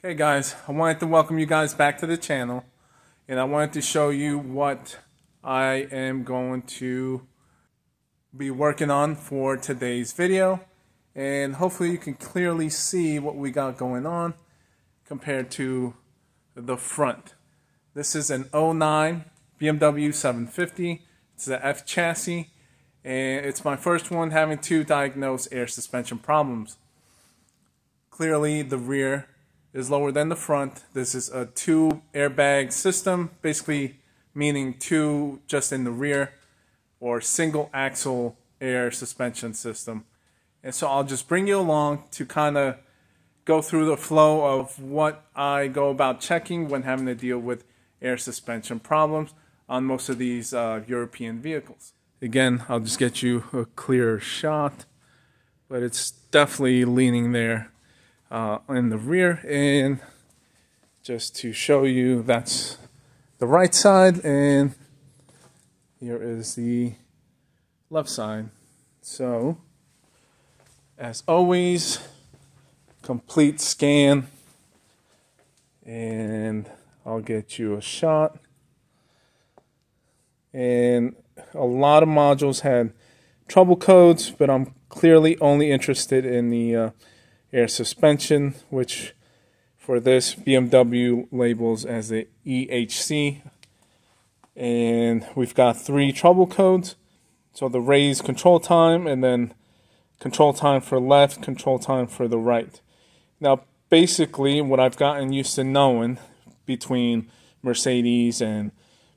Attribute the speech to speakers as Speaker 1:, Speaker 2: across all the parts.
Speaker 1: Okay guys, I wanted to welcome you guys back to the channel, and I wanted to show you what I am going to be working on for today's video, and hopefully you can clearly see what we got going on compared to the front. This is an 09 BMW 750. It's the F chassis, and it's my first one having to diagnose air suspension problems. Clearly the rear is lower than the front. This is a 2 airbag system, basically meaning 2 just in the rear, or single axle air suspension system. And so I'll just bring you along to kind of go through the flow of what I go about checking when having to deal with air suspension problems on most of these European vehicles. Again, I'll just get you a clearer shot, but it's definitely leaning there in the rear. And just to show you, that's the right side, and here is the left side. So as always, complete scan, and I'll get you a shot. And a lot of modules had trouble codes, but I'm clearly only interested in the air suspension, which for this BMW labels as the EHC. And we've got 3 trouble codes. So the raised control time, and then control time for left, control time for the right. Now basically what I've gotten used to knowing between Mercedes and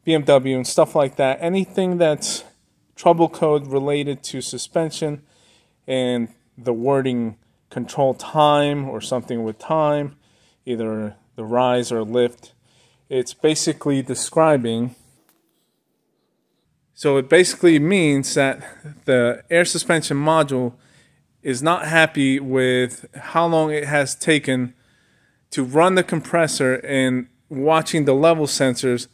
Speaker 1: BMW and stuff like that, anything that's trouble code related to suspension and the wording control time or something with time, either the rise or lift, it's basically describing. So it basically means that the air suspension module is not happy with how long it has taken to run the compressor, and watching the level sensors,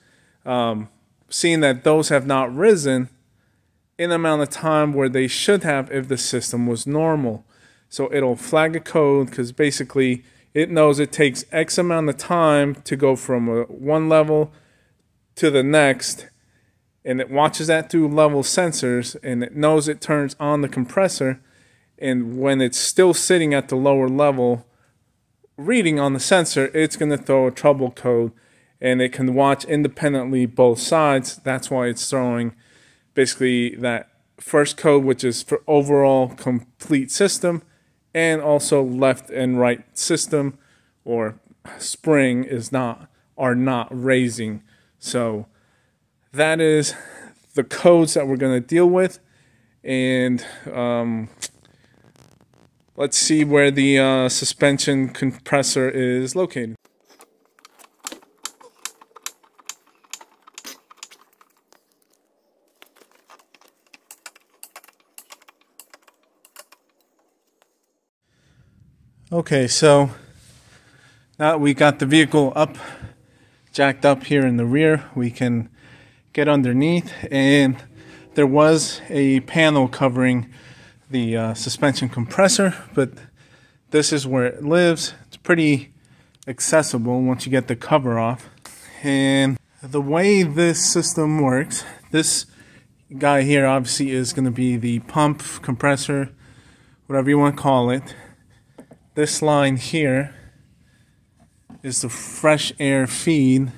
Speaker 1: seeing that those have not risen in the amount of time where they should have if the system was normal. So it'll flag a code because basically it knows it takes X amount of time to go from one level to the next, and it watches that through level sensors, and it knows it turns on the compressor, and when it's still sitting at the lower level reading on the sensor, it's going to throw a trouble code, and it can watch independently both sides. That's why it's throwing basically that first code, which is for overall complete system, and also left and right system or spring are not raising. So that is the codes that we're going to deal with, and let's see where the suspension compressor is located. Okay, so now that we got the vehicle up, jacked up here in the rear, we can get underneath, and there was a panel covering the suspension compressor, but this is where it lives. It's pretty accessible once you get the cover off. And the way this system works, this guy here obviously is going to be the pump, compressor, whatever you want to call it. This line here is the fresh air feed,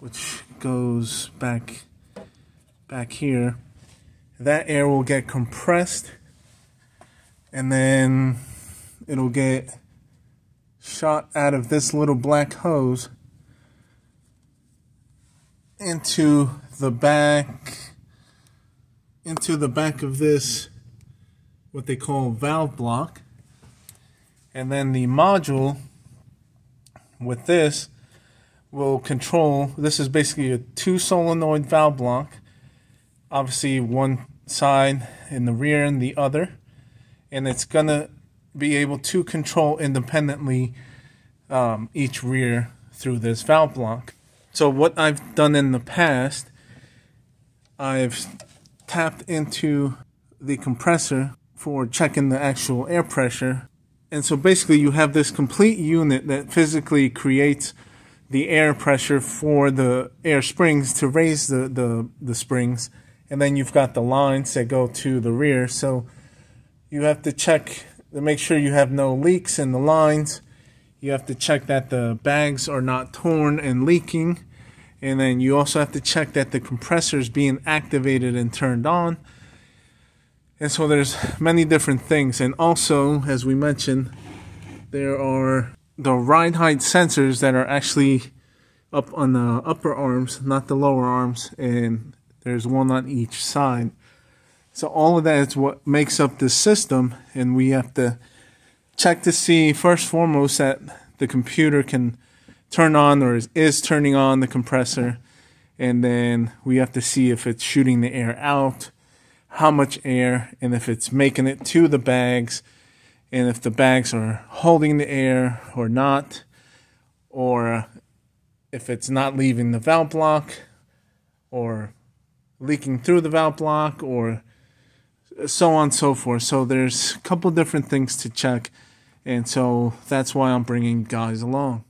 Speaker 1: which goes back here. That air will get compressed, and then it'll get shot out of this little black hose into the back of this, what they call valve block. And then the module with this will control, this is basically a 2 solenoid valve block, obviously one side in the rear and the other, and it's going to be able to control independently each rear through this valve block. So what I've done in the past, I've tapped into the compressor for checking the actual air pressure And so basically you have this complete unit that physically creates the air pressure for the air springs to raise the springs. And then you've got the lines that go to the rear. So you have to check to make sure you have no leaks in the lines. You have to check that the bags are not torn and leaking. And then you also have to check that the compressor is being activated and turned on. And so there's many different things. And also, as we mentioned, there are the ride height sensors that are actually up on the upper arms, not the lower arms. And there's one on each side. So all of that is what makes up this system. And we have to check to see, first foremost, that the computer can turn on or is turning on the compressor. And then we have to see if it's shooting the air out, how much air, and if it's making it to the bags, and if the bags are holding the air or not, or if it's not leaving the valve block or leaking through the valve block, or so on and so forth. So there's a couple different things to check, and so that's why I'm bringing guys along.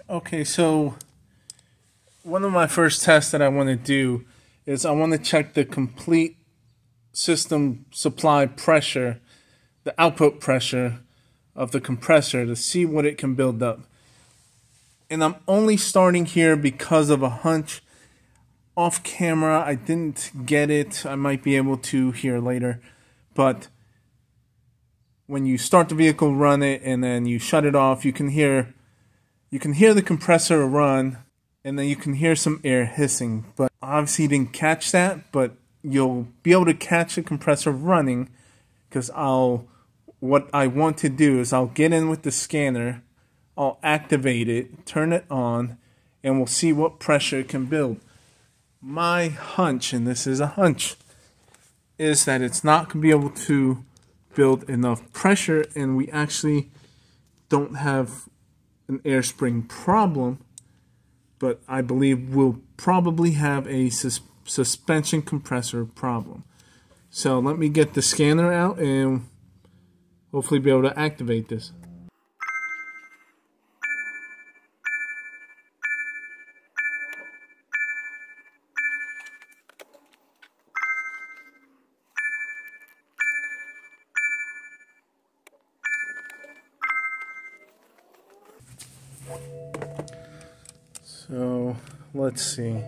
Speaker 1: Okay, so one of my first tests that I want to do is I want to check the complete system supply pressure, the output pressure of the compressor, to see what it can build up. And I'm only starting here because of a hunch. Off camera, I didn't get it. I might be able to here later. But when you start the vehicle, run it, and then you shut it off, you can hear the compressor run, and then you can hear some air hissing. But obviously you didn't catch that, but you'll be able to catch the compressor running, because what I want to do is I'll get in with the scanner, I'll activate it, turn it on, and we'll see what pressure it can build. My hunch, and this is a hunch, is that it's not going to be able to build enough pressure, and we actually don't have an air spring problem, but I believe we'll probably have a suspension compressor problem. So let me get the scanner out and hopefully be able to activate this. So let's see.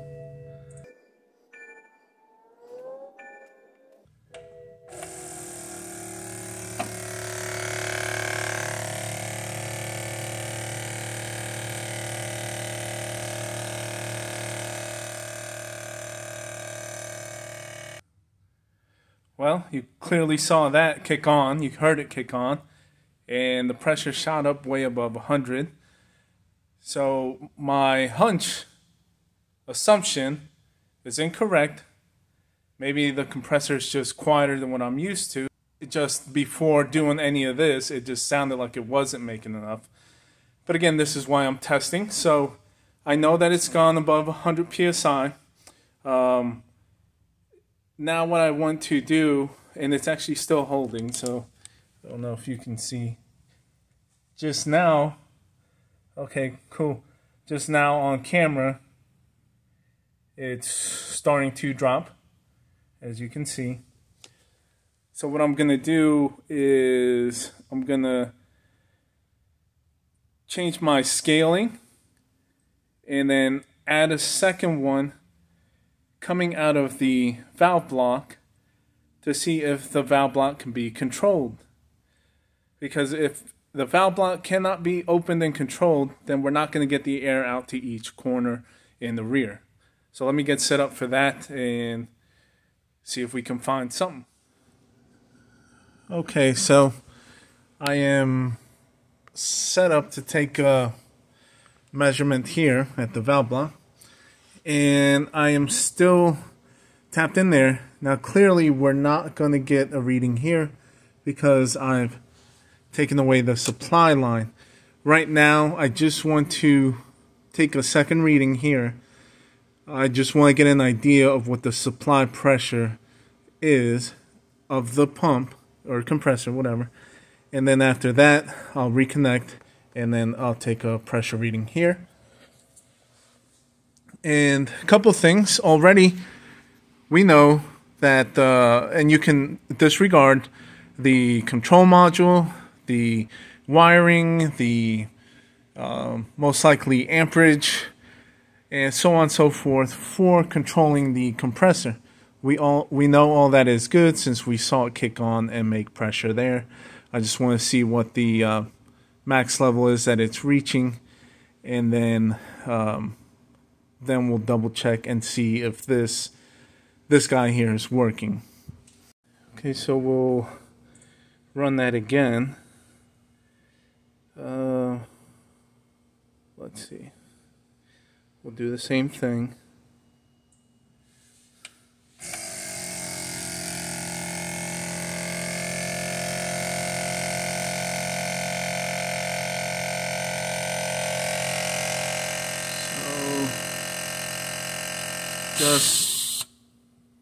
Speaker 1: Well, you clearly saw that kick on. You heard it kick on. And the pressure shot up way above 100. So my hunch, assumption, is incorrect. Maybe the compressor is just quieter than what I'm used to. Just before doing any of this, it just sounded like it wasn't making enough. But again, this is why I'm testing. So I know that it's gone above 100 psi. Now what I want to do, and it's actually still holding, so I don't know if you can see. Just now, okay, cool. Just now on camera, it's starting to drop, as you can see. So what I'm going to do is I'm going to change my scaling and then add a second one coming out of the valve block to see if the valve block can be controlled. Because if the valve block cannot be opened and controlled, then we're not going to get the air out to each corner in the rear. So let me get set up for that and see if we can find something. Okay, so I am set up to take a measurement here at the valve block, and I am still tapped in there. Now clearly we're not going to get a reading here because I've taken away the supply line. Right now I just want to take a second reading here. I just want to get an idea of what the supply pressure is of the pump or compressor, whatever. And then after that, I'll reconnect, and then I'll take a pressure reading here. And a couple things already, we know that, and you can disregard the control module, the wiring, the most likely amperage, and so on and so forth for controlling the compressor. We know all that is good since we saw it kick on and make pressure there. I just want to see what the max level is that it's reaching, and then we'll double check and see if this guy here is working. Okay, so we'll run that again. Let's see. We'll do the same thing.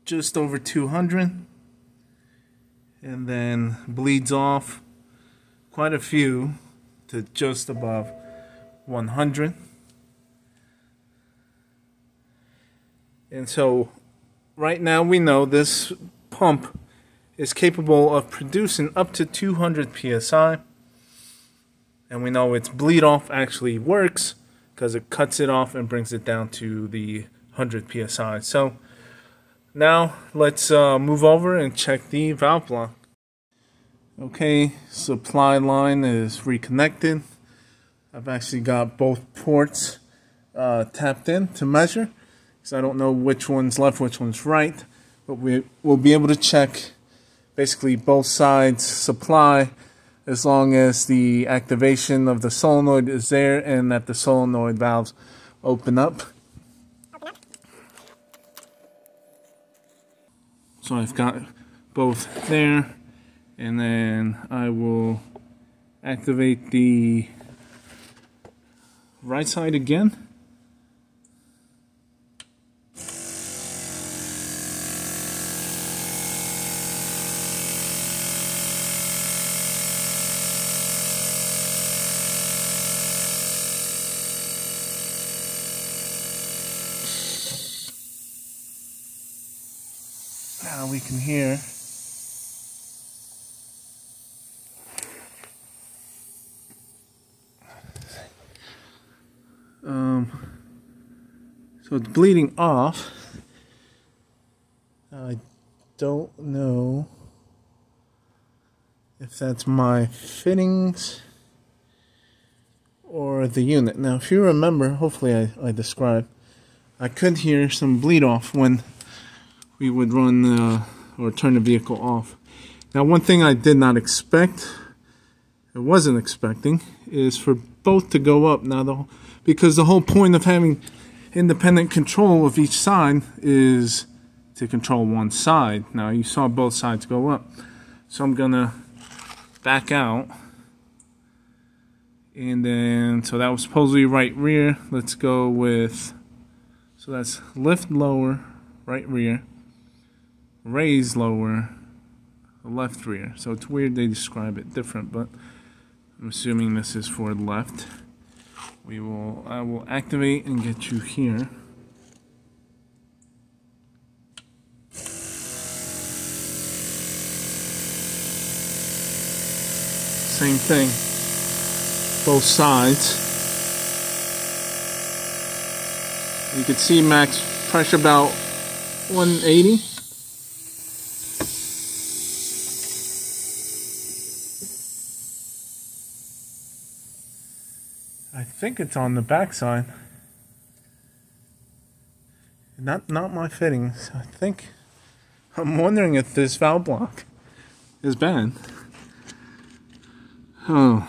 Speaker 1: Just over 200, and then bleeds off quite a few to just above 100. And so right now we know this pump is capable of producing up to 200 psi, and we know its bleed off actually works because it cuts it off and brings it down to the 100 psi. So now let's move over and check the valve block. Okay, supply line is reconnected. I've actually got both ports tapped in to measure, because I don't know which one's left, which one's right, but we'll be able to check basically both sides supply as long as the activation of the solenoid is there and that the solenoid valves open up. So I've got both there, and then I will activate the right side again. Now we can hear so it's bleeding off. I don't know if that's my fittings or the unit. Now if you remember, hopefully I described, I could hear some bleed off when we would run or turn the vehicle off. Now one thing I did not expect, I wasn't expecting, is for both to go up. Now because the whole point of having independent control of each side is to control one side. Now you saw both sides go up, so I'm gonna back out, and then so that was supposedly right rear. Let's go with, so that's lift lower, right rear, raise lower, left rear. So it's weird they describe it different, but I'm assuming this is for left. I will activate and get you here. Same thing, both sides. You can see max pressure about 180. I think it's on the back side. Not my fittings. I'm wondering if this valve block is bad. Oh,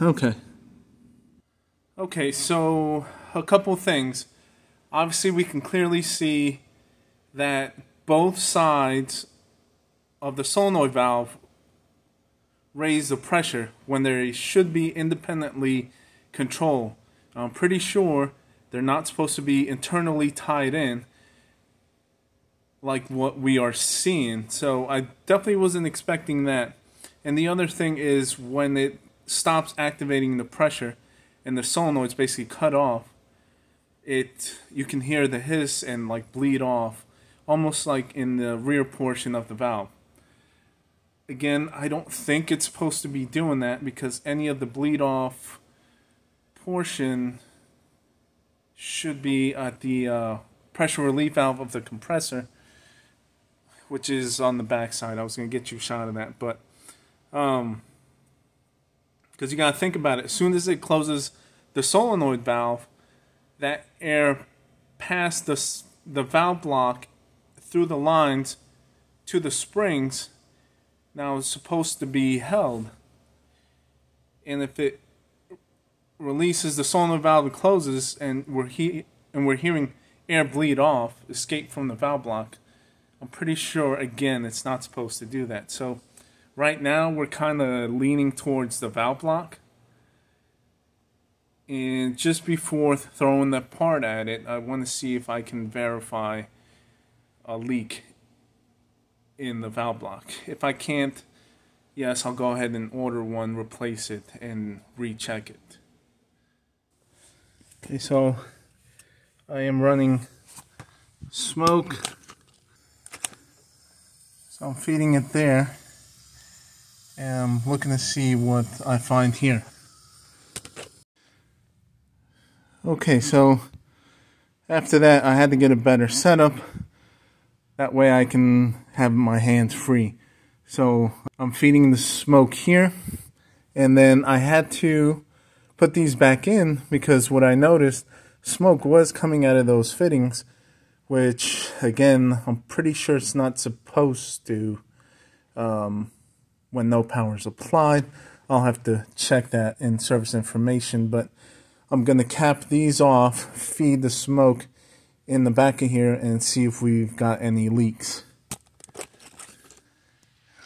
Speaker 1: okay. Okay, so a couple things. Obviously, we can clearly see that both sides of the solenoid valve raise the pressure when they should be independently controlled. I'm pretty sure they're not supposed to be internally tied in like what we are seeing. So I definitely wasn't expecting that. And the other thing is when it stops activating the pressure and the solenoid's basically cut off, you can hear the hiss and like bleed off, almost like in the rear portion of the valve. Again, I don't think it's supposed to be doing that, because any of the bleed off portion should be at the pressure relief valve of the compressor, which is on the back side. I was going to get you a shot of that, but because you got to think about it. As soon as it closes the solenoid valve, that air past the valve block through the lines to the springs now is supposed to be held. And if it releases the solenoid valve and closes, and we're hearing air bleed off, escape from the valve block, I'm pretty sure, again, it's not supposed to do that. So right now we're kind of leaning towards the valve block. And just before throwing that part at it, I want to see if I can verify a leak in the valve block. If I can't, yes, I'll go ahead and order one, replace it, and recheck it. Okay, so I am running smoke. So I'm feeding it there, and I'm looking to see what I find here. Okay, so after that I had to get a better setup. That way I can have my hands free. So I'm feeding the smoke here, and then I had to put these back in because what I noticed, smoke was coming out of those fittings, which again, I'm pretty sure it's not supposed to when no power is applied. I'll have to check that in service information, but I'm going to cap these off, feed the smoke in the back of here, and see if we've got any leaks.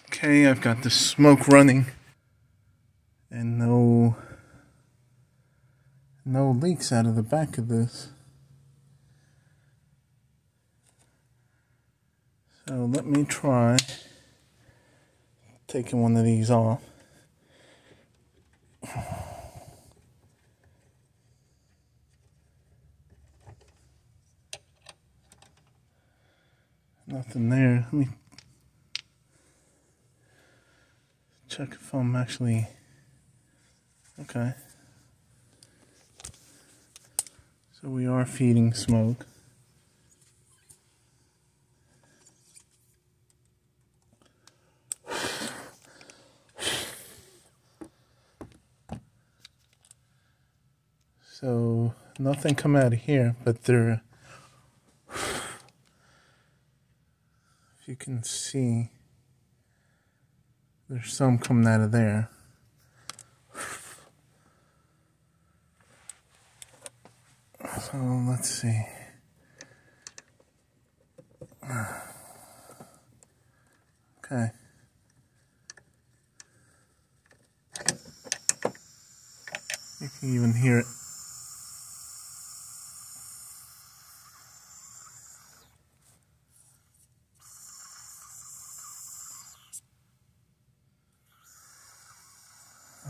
Speaker 1: Okay, I've got the smoke running, and no leaks out of the back of this. So let me try taking one of these off. Nothing there. Let me check if I'm actually okay. So we are feeding smoke. So nothing come out of here, but there, if you can see, there's some coming out of there. So let's see. Okay. You can even hear it.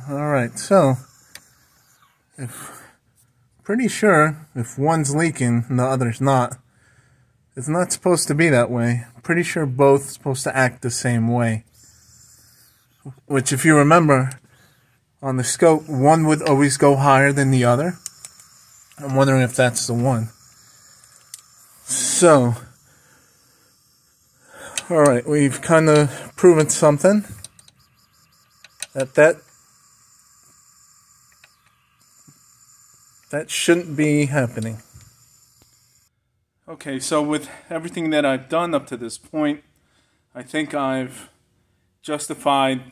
Speaker 1: Alright, so pretty sure if one's leaking and the other's not, it's not supposed to be that way. Pretty sure both supposed to act the same way. Which, if you remember, on the scope, one would always go higher than the other. I'm wondering if that's the one. So, alright, we've kind of proven something. That shouldn't be happening. Okay, so with everything that I've done up to this point, I think I've justified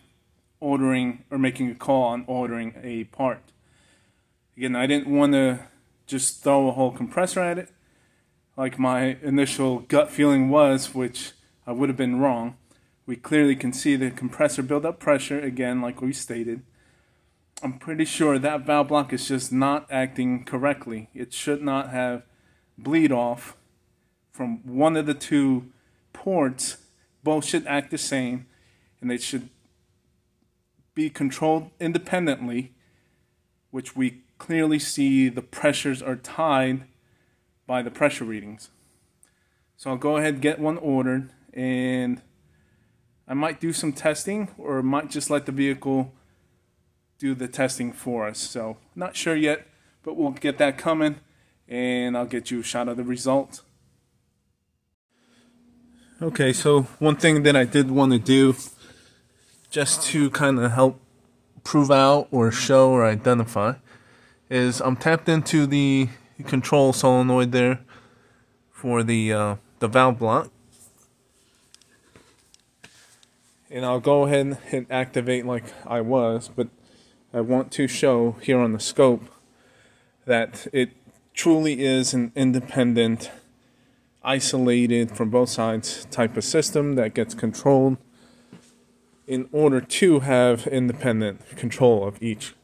Speaker 1: ordering or making a call on ordering a part. Again, I didn't want to just throw a whole compressor at it like my initial gut feeling was, which I would have been wrong. We clearly can see the compressor build up pressure again, like we stated. I'm pretty sure that valve block is just not acting correctly. It should not have bleed off from one of the two ports. Both should act the same, and they should be controlled independently, which we clearly see the pressures are tied by the pressure readings. So I'll go ahead and get one ordered, and I might do some testing, or might just let the vehicle do the testing for us. So not sure yet, but we'll get that coming, and I'll get you a shot of the result. Okay, so one thing that I did want to do, just to kind of help prove out or show or identify, is I'm tapped into the control solenoid there for the valve block, and I'll go ahead and hit activate like I was, but I want to show here on the scope that it truly is an independent, isolated from both sides type of system that gets controlled in order to have independent control of each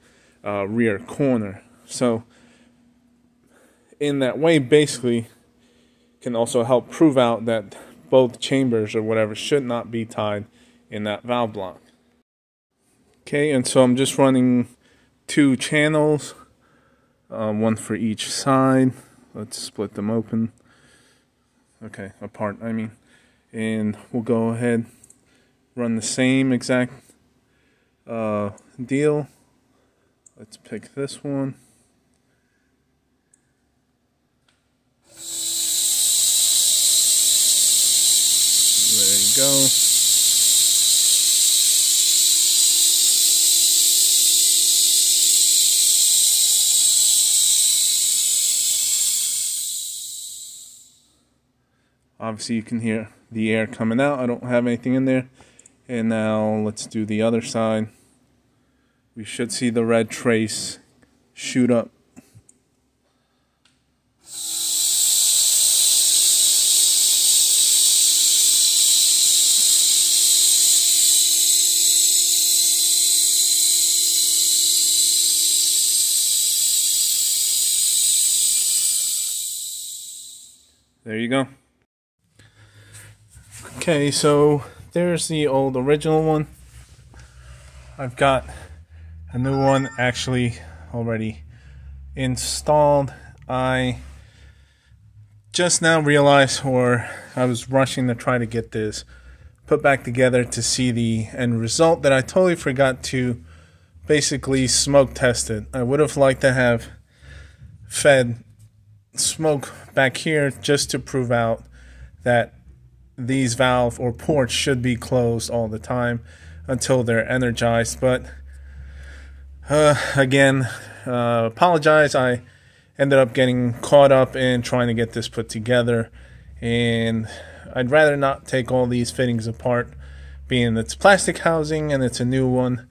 Speaker 1: rear corner. So in that way, basically can also help prove out that both chambers or whatever should not be tied in that valve block. Okay, and so I'm just running 2 channels, one for each side. Let's split them open. Okay, apart, I mean. And we'll go ahead, run the same exact deal. Let's pick this one. There you go. Obviously you can hear the air coming out. I don't have anything in there. And now let's do the other side. We should see the red trace shoot up. There you go. Okay, so there's the old original one. I've got a new one actually already installed. I just now realized, or I was rushing to try to get this put back together to see the end result, that I totally forgot to basically smoke test it. I would have liked to have fed smoke back here just to prove out that these valve or ports should be closed all the time until they're energized. But again, apologize. I ended up getting caught up in trying to get this put together, and I'd rather not take all these fittings apart, being it's plastic housing and it's a new one.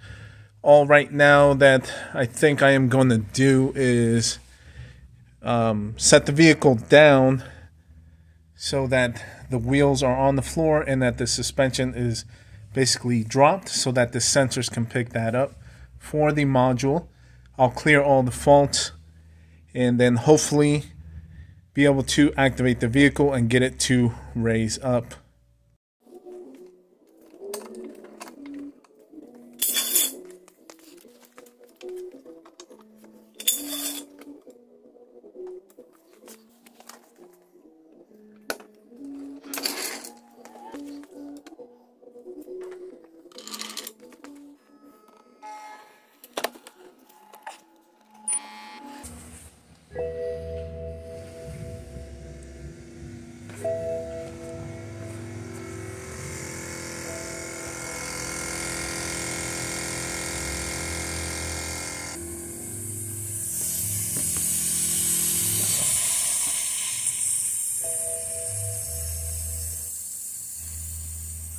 Speaker 1: All right now that I think I am going to do is set the vehicle down so that the wheels are on the floor and that the suspension is basically dropped so that the sensors can pick that up for the module. I'll clear all the faults and then hopefully be able to activate the vehicle and get it to raise up.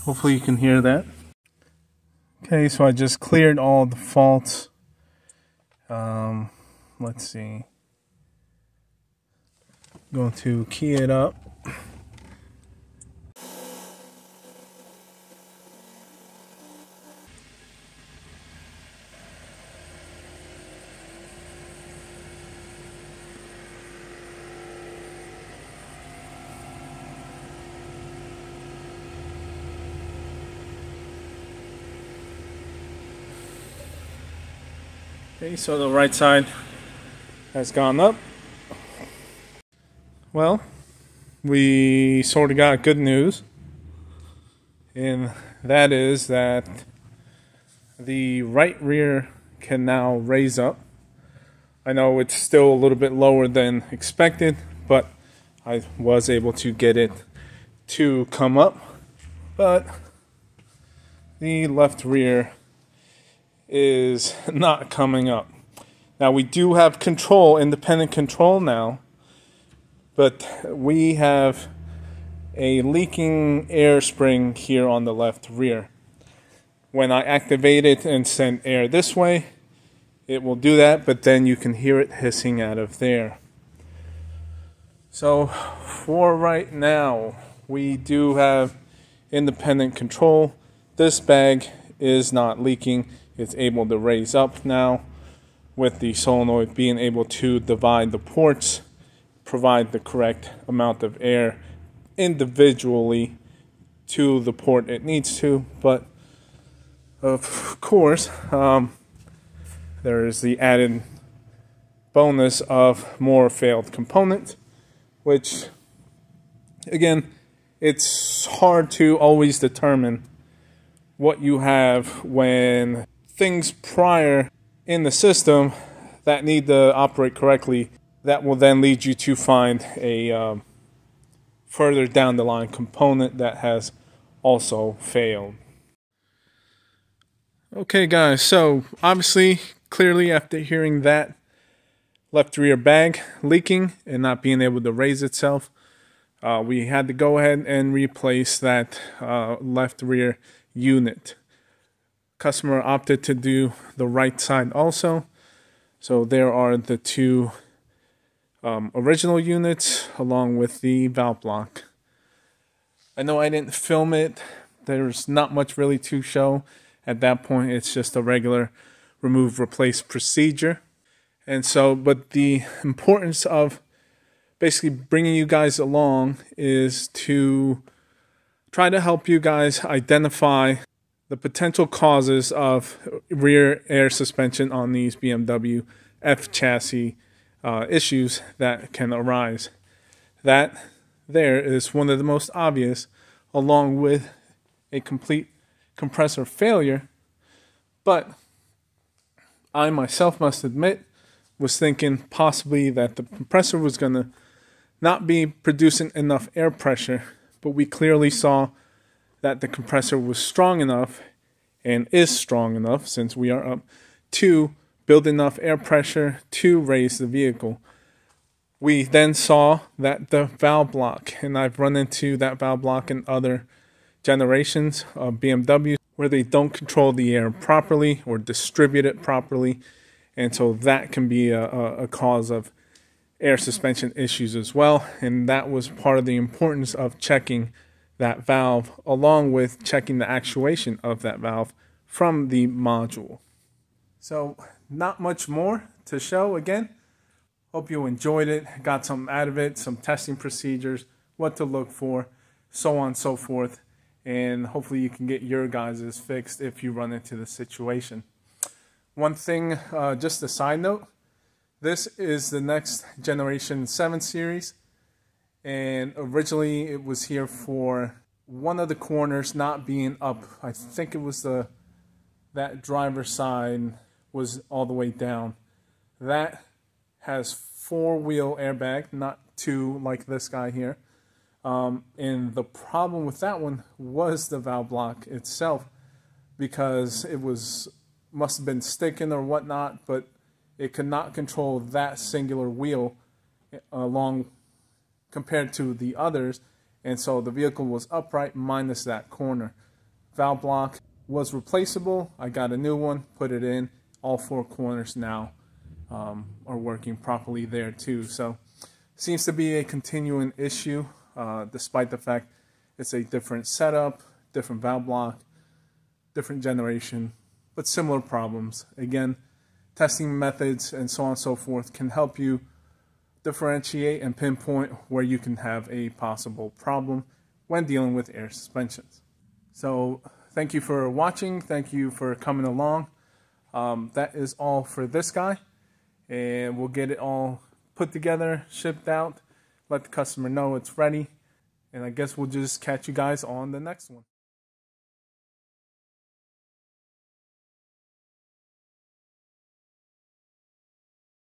Speaker 1: Hopefully you can hear that. Okay, so I just cleared all the faults. Let's see. Going to key it up. Okay, so the right side has gone up. Well, we sort of got good news, and that is that the right rear can now raise up. I know it's still a little bit lower than expected, but I was able to get it to come up. But the left rear is not coming up. Now we do have control, independent control now, but we have a leaking air spring here on the left rear. When I activate it and send air this way, it will do that, but then you can hear it hissing out of there. So for right now, we do have independent control. This bag is not leaking. It's able to raise up now with the solenoid being able to divide the ports, provide the correct amount of air individually to the port it needs to. But of course, there is the added bonus of more failed components, which again, it's hard to always determine what you have when things prior in the system that need to operate correctly, that will then lead you to find a further down the line component that has also failed. Okay guys, so obviously, clearly after hearing that left rear bag leaking and not being able to raise itself, we had to go ahead and replace that left rear unit. Customer opted to do the right side also. So there are the two original units along with the valve block. I know I didn't film it. There's not much really to show. At that point, it's just a regular remove replace procedure. And so, but the importance of basically bringing you guys along is to try to help you guys identify the potential causes of rear air suspension on these BMW F chassis issues that can arise. That there is one of the most obvious, along with a complete compressor failure. But I myself must admit was thinking possibly that the compressor was going to not be producing enough air pressure, but we clearly saw that the compressor was strong enough and is strong enough, since we are up, to build enough air pressure to raise the vehicle. We then saw that the valve block, and I've run into that valve block in other generations of BMW where they don't control the air properly or distribute it properly, and so that can be a cause of air suspension issues as well. And that was part of the importance of checking that valve, along with checking the actuation of that valve from the module. So not much more to show. Again, hope you enjoyed it, got something out of it, some testing procedures, what to look for, so on and so forth, and hopefully you can get your guys' fixed if you run into the situation. One thing, just a side note, this is the next generation 7 series. And originally it was here for one of the corners not being up. I think it was that driver's side was all the way down. That has 4-wheel airbag, not 2 like this guy here. And the problem with that one was the valve block itself, because it must have been sticking or whatnot, but it could not control that singular wheel along compared to the others, and so the vehicle was upright minus that corner. Valve block was replaceable. I got a new one, put it in. All 4 corners now are working properly there too. So seems to be a continuing issue, despite the fact it's a different setup, different valve block, different generation, but similar problems. Again, testing methods and so on and so forth can help you differentiate and pinpoint where you can have a possible problem when dealing with air suspensions. So thank you for watching. Thank you for coming along. that is all for this guy, and we'll get it all put together, shipped out, let the customer know it's ready, and I guess we'll just catch you guys on the next one.